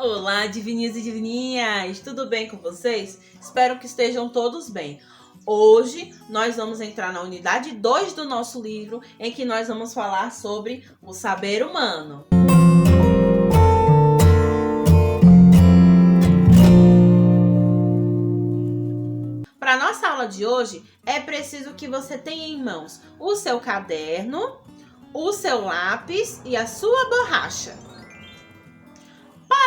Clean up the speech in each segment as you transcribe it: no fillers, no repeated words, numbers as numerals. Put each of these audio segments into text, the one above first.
Olá, divininhos e divininhas! Tudo bem com vocês? Espero que estejam todos bem. Hoje nós vamos entrar na unidade 2 do nosso livro, em que nós vamos falar sobre o saber humano. Para a nossa aula de hoje, é preciso que você tenha em mãos o seu caderno, o seu lápis e a sua borracha.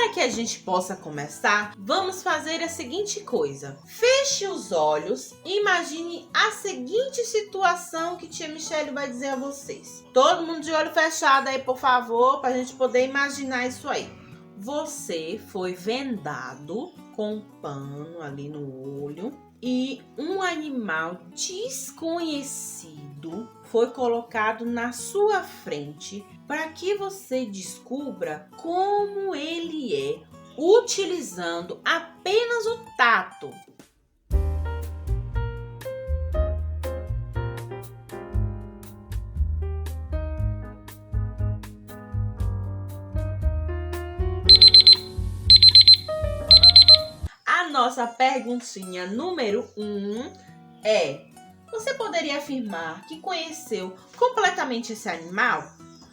Para que a gente possa começar, vamos fazer a seguinte coisa. Feche os olhos e imagine a seguinte situação que tia Michelle vai dizer a vocês. Todo mundo de olho fechado aí, por favor, para a gente poder imaginar isso aí. Você foi vendado com um pano ali no olho e um animal desconhecido foi colocado na sua frente para que você descubra como ele é, utilizando apenas o tato. A nossa perguntinha número 1 é: você poderia afirmar que conheceu completamente esse animal?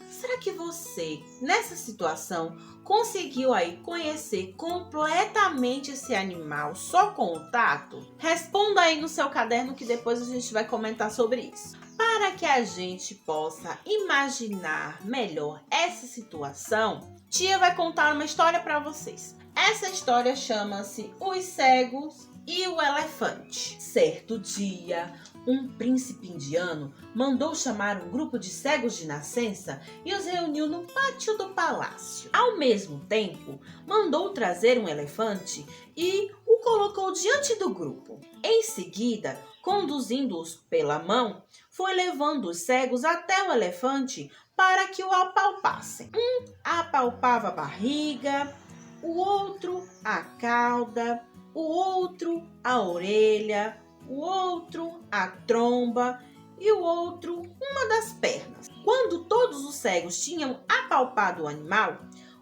Será que você, nessa situação, conseguiu aí conhecer completamente esse animal só com o tato? Responda aí no seu caderno que depois a gente vai comentar sobre isso. Para que a gente possa imaginar melhor essa situação, tia vai contar uma história para vocês. Essa história chama-se Os Cegos e o Elefante. Certo dia, um príncipe indiano mandou chamar um grupo de cegos de nascença e os reuniu no pátio do palácio. Ao mesmo tempo, mandou trazer um elefante e o colocou diante do grupo. Em seguida, conduzindo-os pela mão, foi levando os cegos até o elefante para que o apalpassem. Um apalpava a barriga, o outro a cauda, o outro a orelha, o outro a tromba e o outro uma das pernas. Quando todos os cegos tinham apalpado o animal,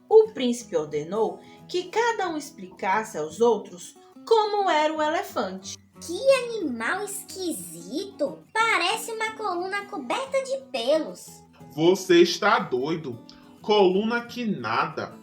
o príncipe ordenou que cada um explicasse aos outros como era o elefante. Que animal esquisito! Parece uma coluna coberta de pelos. Você está doido? Coluna que nada.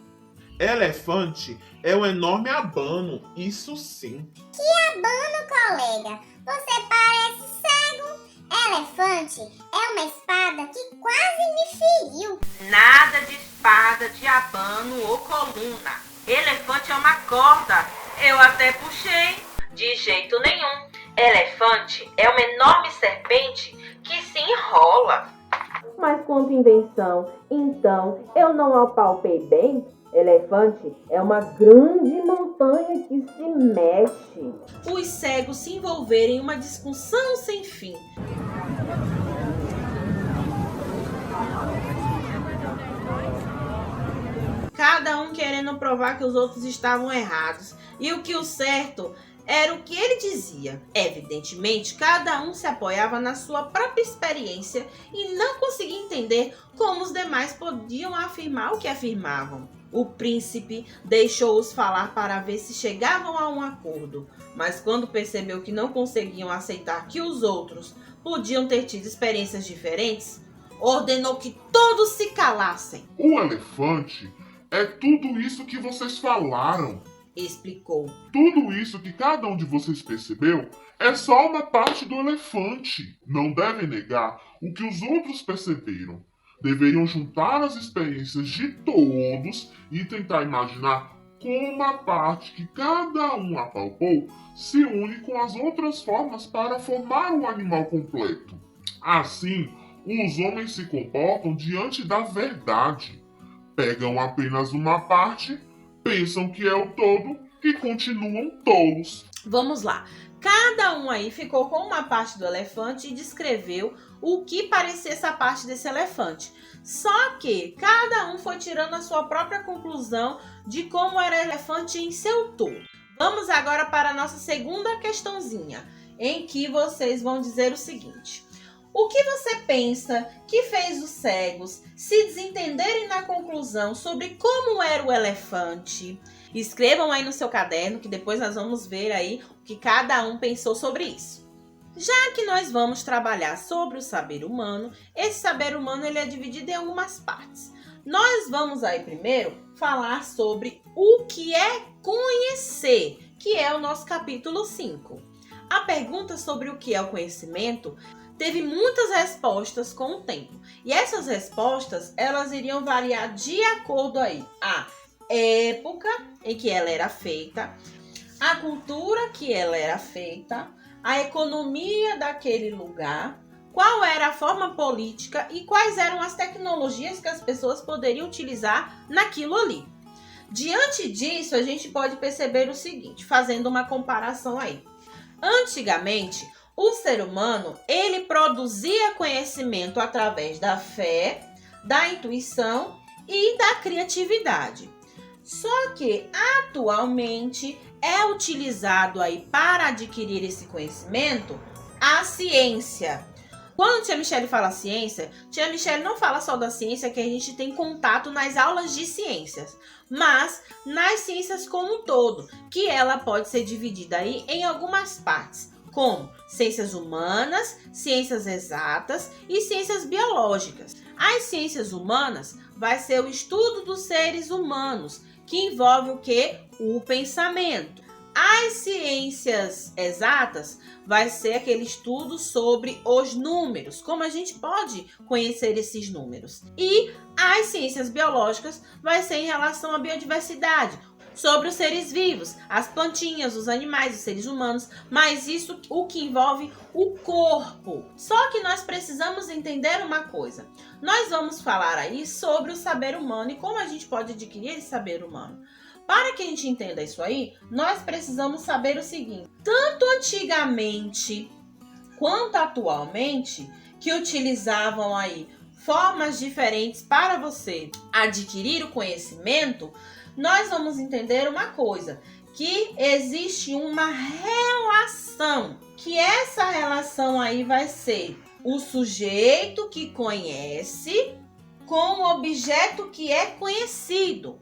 Elefante é um enorme abano, isso sim. Que abano, colega! Você parece cego. Elefante é uma espada que quase me feriu. Nada de espada, de abano ou coluna. Elefante é uma corda. Eu até puxei. De jeito nenhum. Elefante é uma enorme serpente que se enrola. Mas quanto invenção, então eu não apalpei bem? Elefante é uma grande montanha que se mexe. Os cegos se envolveram em uma discussão sem fim. Cada um querendo provar que os outros estavam errados. E o que o certo era o que ele dizia. Evidentemente, cada um se apoiava na sua própria experiência e não conseguia entender como os demais podiam afirmar o que afirmavam. O príncipe deixou-os falar para ver se chegavam a um acordo, mas quando percebeu que não conseguiam aceitar que os outros podiam ter tido experiências diferentes, ordenou que todos se calassem. O elefante é tudo isso que vocês falaram. Explicou. Tudo isso que cada um de vocês percebeu é só uma parte do elefante. Não devem negar o que os outros perceberam. Deveriam juntar as experiências de todos e tentar imaginar como a parte que cada um apalpou se une com as outras formas para formar o animal completo. Assim, os homens se comportam diante da verdade. Pegam apenas uma parte, pensam que é o todo e continuam tolos. Vamos lá. Cada um aí ficou com uma parte do elefante e descreveu o que parecia essa parte desse elefante. Só que cada um foi tirando a sua própria conclusão de como era o elefante em seu todo. Vamos agora para a nossa segunda questãozinha, em que vocês vão dizer o seguinte: o que você pensa que fez os cegos se desentenderem na conclusão sobre como era o elefante Escrevam aí no seu caderno que depois nós vamos ver aí o que cada um pensou sobre isso. Já que nós vamos trabalhar sobre o saber humano, esse saber humano ele é dividido em algumas partes. Nós vamos aí primeiro falar sobre o que é conhecer, que é o nosso capítulo 5. A pergunta sobre o que é o conhecimento teve muitas respostas com o tempo. E essas respostas, elas iriam variar de acordo aí a época em que ela era feita, a cultura que ela era feita, a economia daquele lugar, qual era a forma política e quais eram as tecnologias que as pessoas poderiam utilizar naquilo ali. Diante disso, a gente pode perceber o seguinte, fazendo uma comparação aí. Antigamente, o ser humano, ele produzia conhecimento através da fé, da intuição e da criatividade. Só que, atualmente, é utilizado aí para adquirir esse conhecimento a ciência. Quando Tia Michele fala ciência, Tia Michele não fala só da ciência que a gente tem contato nas aulas de ciências, mas nas ciências como um todo, que ela pode ser dividida aí em algumas partes, como ciências humanas, ciências exatas e ciências biológicas. As ciências humanas vai ser o estudo dos seres humanos, que envolve o quê? O pensamento. As ciências exatas vai ser aquele estudo sobre os números, como a gente pode conhecer esses números. E as ciências biológicas vai ser em relação à biodiversidade, sobre os seres vivos, as plantinhas, os animais, os seres humanos, mas isso o que envolve o corpo. Só que nós precisamos entender uma coisa. Nós vamos falar aí sobre o saber humano e como a gente pode adquirir esse saber humano. Para que a gente entenda isso aí, nós precisamos saber o seguinte: tanto antigamente quanto atualmente, que utilizavam aí formas diferentes para você adquirir o conhecimento, nós vamos entender uma coisa, que existe uma relação, que essa relação aí vai ser o sujeito que conhece com o objeto que é conhecido.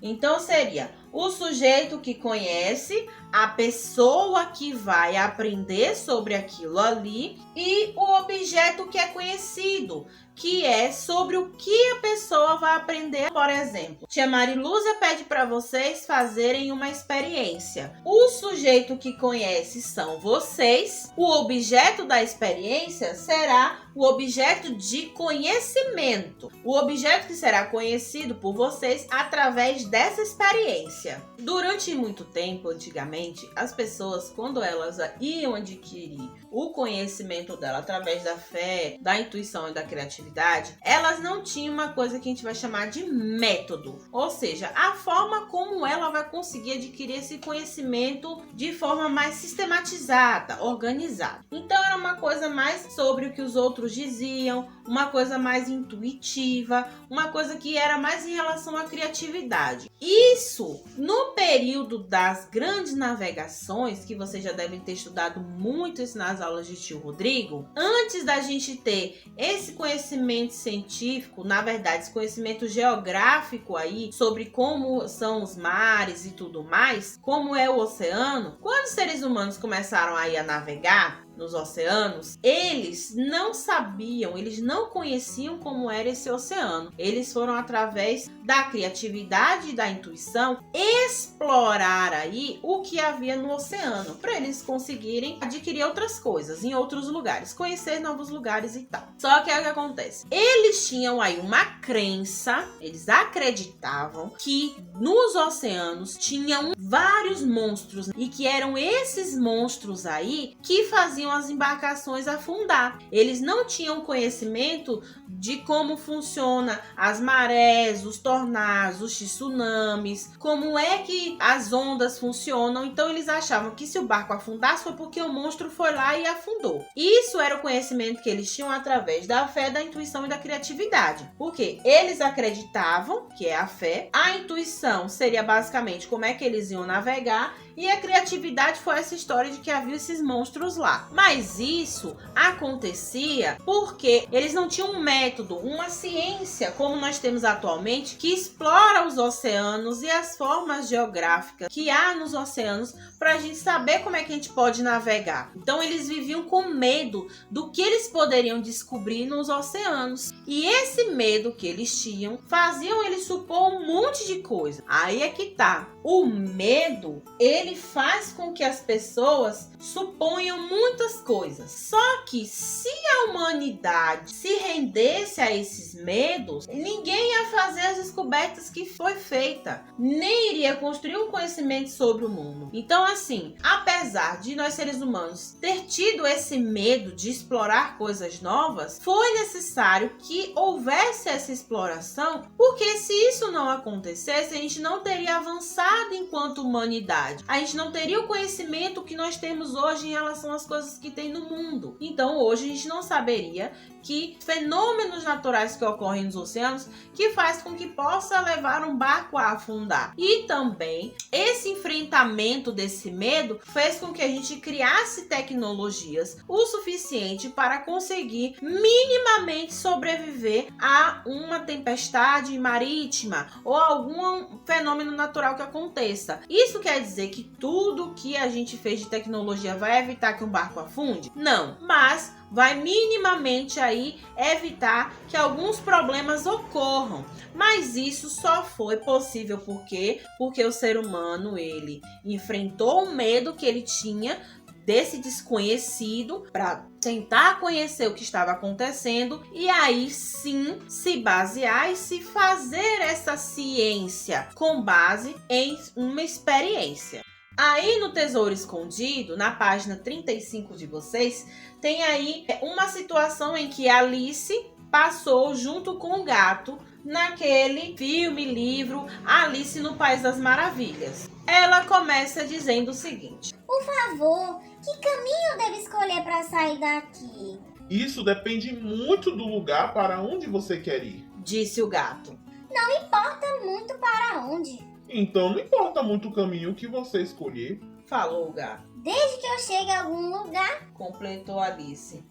Então, seria o sujeito que conhece, a pessoa que vai aprender sobre aquilo ali e o objeto que é conhecido, que é sobre o que a pessoa vai aprender. Por exemplo, Tia Marilúzia pede para vocês fazerem uma experiência. O sujeito que conhece são vocês, o objeto da experiência será o objeto de conhecimento, o objeto que será conhecido por vocês através dessa experiência. Durante muito tempo, antigamente, as pessoas, quando elas iam adquirir o conhecimento dela através da fé, da intuição e da criatividade, elas não tinham uma coisa que a gente vai chamar de método, ou seja, a forma como ela vai conseguir adquirir esse conhecimento de forma mais sistematizada, organizada. Então era uma coisa mais sobre o que os outros diziam, uma coisa mais intuitiva, uma coisa que era mais em relação à criatividade. Isso no período das grandes navegações, que vocês já devem ter estudado muito isso nas aulas de tio Rodrigo, antes da gente ter esse conhecimento científico, na verdade, esse conhecimento geográfico aí, sobre como são os mares e tudo mais, como é o oceano, quando os seres humanos começaram aí a navegar nos oceanos, eles não sabiam, eles não conheciam como era esse oceano. Eles foram, através da criatividade e da intuição, explorar aí o que havia no oceano, para eles conseguirem adquirir outras coisas em outros lugares, conhecer novos lugares e tal. Só que é o que acontece? Eles tinham aí uma crença, eles acreditavam que nos oceanos tinham vários monstros e que eram esses monstros aí que faziam as embarcações afundar. Eles não tinham conhecimento de como funciona as marés, os tornados, os tsunamis, como é que as ondas funcionam. Então eles achavam que se o barco afundasse foi porque o monstro foi lá e afundou. Isso era o conhecimento que eles tinham através da fé, da intuição e da criatividade. Porque eles acreditavam, que é a fé, a intuição seria basicamente como é que eles iam navegar, E a criatividade foi essa história de que havia esses monstros lá. Mas isso acontecia porque eles não tinham um método, uma ciência como nós temos atualmente, que explora os oceanos e as formas geográficas que há nos oceanos para a gente saber como é que a gente pode navegar. Então eles viviam com medo do que eles poderiam descobrir nos oceanos. E esse medo que eles tinham faziam eles supor um monte de coisa. Aí é que tá. O medo, ele faz com que as pessoas suponham muitas coisas. Só que se a humanidade se rendesse a esses medos, ninguém ia fazer as descobertas que foi feita, nem iria construir um conhecimento sobre o mundo. Então, assim, apesar de nós seres humanos ter tido esse medo de explorar coisas novas, foi necessário que houvesse essa exploração, porque se isso não acontecesse, a gente não teria avançado enquanto humanidade. A gente não teria o conhecimento que nós temos hoje em relação às coisas que tem no mundo. Então, hoje a gente não saberia que fenômenos naturais que ocorrem nos oceanos que faz com que possa levar um barco a afundar. E também esse enfrentamento desse medo fez com que a gente criasse tecnologias o suficiente para conseguir minimamente sobreviver a uma tempestade marítima ou algum fenômeno natural que aconteça. Isso quer dizer que tudo que a gente fez de tecnologia vai evitar que um barco afunde? Não, mas vai minimamente aí evitar que alguns problemas ocorram. Mas isso só foi possível porque o ser humano, ele enfrentou o medo que ele tinha desse desconhecido para tentar conhecer o que estava acontecendo e aí sim se basear e se fazer essa ciência com base em uma experiência. Aí no Tesouro Escondido, na página 35 de vocês, tem aí uma situação em que Alice passou junto com o gato naquele filme, livro Alice no País das Maravilhas. Ela começa dizendo o seguinte: Por favor, que caminho devo escolher para sair daqui? Isso depende muito do lugar para onde você quer ir. Disse o gato. Não importa muito para onde. Então não importa muito o caminho que você escolher. Falou o gato. Desde que eu chegue a algum lugar. Completou Alice.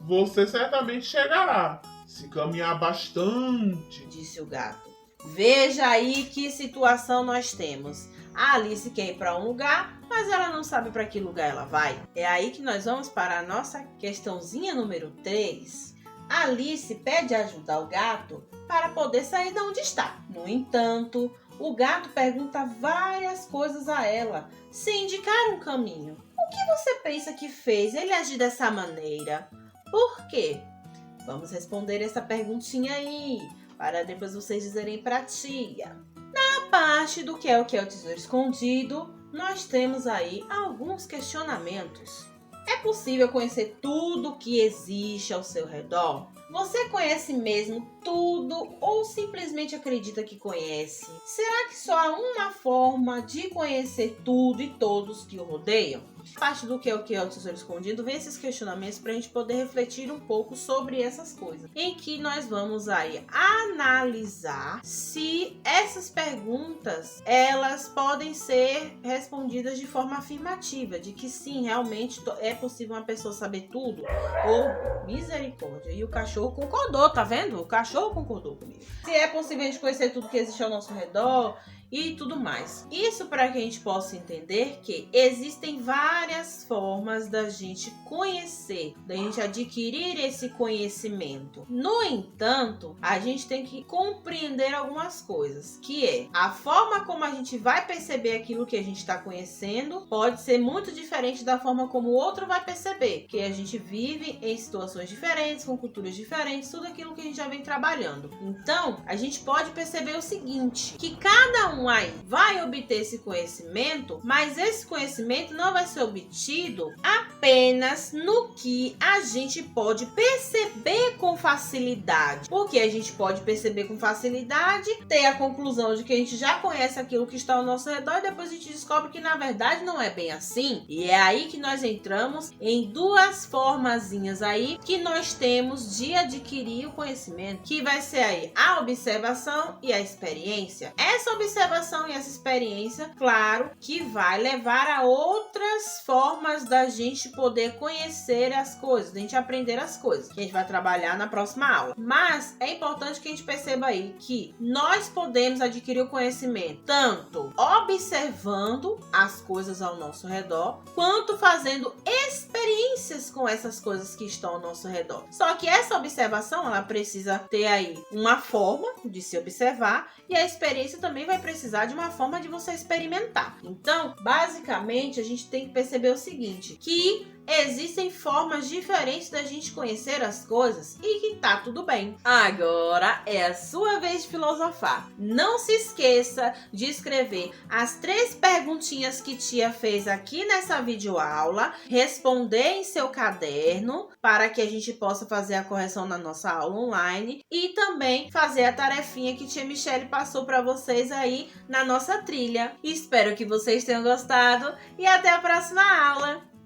Você certamente chegará, se caminhar bastante. Disse o gato. Veja aí que situação nós temos. A Alice quer ir para um lugar, mas ela não sabe para que lugar ela vai. É aí que nós vamos para a nossa questãozinha número 3. Alice pede ajuda ao gato para poder sair de onde está. No entanto, o gato pergunta várias coisas a ela, sem indicar um caminho. O que você pensa que fez ele agir dessa maneira? Por quê? Vamos responder essa perguntinha aí, para depois vocês dizerem para a tia. Na parte do que é o Tesouro Escondido, nós temos aí alguns questionamentos. É possível conhecer tudo que existe ao seu redor? Você conhece mesmo tudo ou simplesmente acredita que conhece? Será que só há uma forma de conhecer tudo e todos que o rodeiam? A parte do que é o Tesouro Escondido vem esses questionamentos para a gente poder refletir um pouco sobre essas coisas. Em que nós vamos aí analisar se essas perguntas elas podem ser respondidas de forma afirmativa, de que sim, realmente é possível uma pessoa saber tudo, ou misericórdia. E o cachorro concordou, tá vendo? O cachorro concordou comigo. Se é possível a gente conhecer tudo que existe ao nosso redor e tudo mais. Isso para que a gente possa entender que existem várias formas da gente conhecer, da gente adquirir esse conhecimento. No entanto, a gente tem que compreender algumas coisas, que é a forma como a gente vai perceber aquilo que a gente está conhecendo pode ser muito diferente da forma como o outro vai perceber, porque a gente vive em situações diferentes, com culturas diferentes, tudo aquilo que a gente já vem trabalhando. Então, a gente pode perceber o seguinte, que cada um aí vai obter esse conhecimento, mas esse conhecimento não vai ser obtido apenas apenas no que a gente pode perceber com facilidade. Porque a gente pode perceber com facilidade, ter a conclusão de que a gente já conhece aquilo que está ao nosso redor e depois a gente descobre que na verdade não é bem assim. E é aí que nós entramos em duas formazinhas aí que nós temos de adquirir o conhecimento, que vai ser aí a observação e a experiência. Essa observação e essa experiência, claro, que vai levar a outras formas da gente poder conhecer as coisas, da gente aprender as coisas, que a gente vai trabalhar na próxima aula. Mas é importante que a gente perceba aí que nós podemos adquirir o conhecimento tanto observando as coisas ao nosso redor, quanto fazendo experiências com essas coisas que estão ao nosso redor. Só que essa observação, ela precisa ter aí uma forma de se observar e a experiência também vai precisar de uma forma de você experimentar. Então, basicamente, a gente tem que perceber o seguinte, que existem formas diferentes da gente conhecer as coisas e que tá tudo bem. Agora é a sua vez de filosofar. Não se esqueça de escrever as 3 perguntinhas que tia fez aqui nessa videoaula, responder em seu caderno para que a gente possa fazer a correção na nossa aula online e também fazer a tarefinha que tia Michelle passou para vocês aí na nossa trilha. Espero que vocês tenham gostado e até a próxima aula!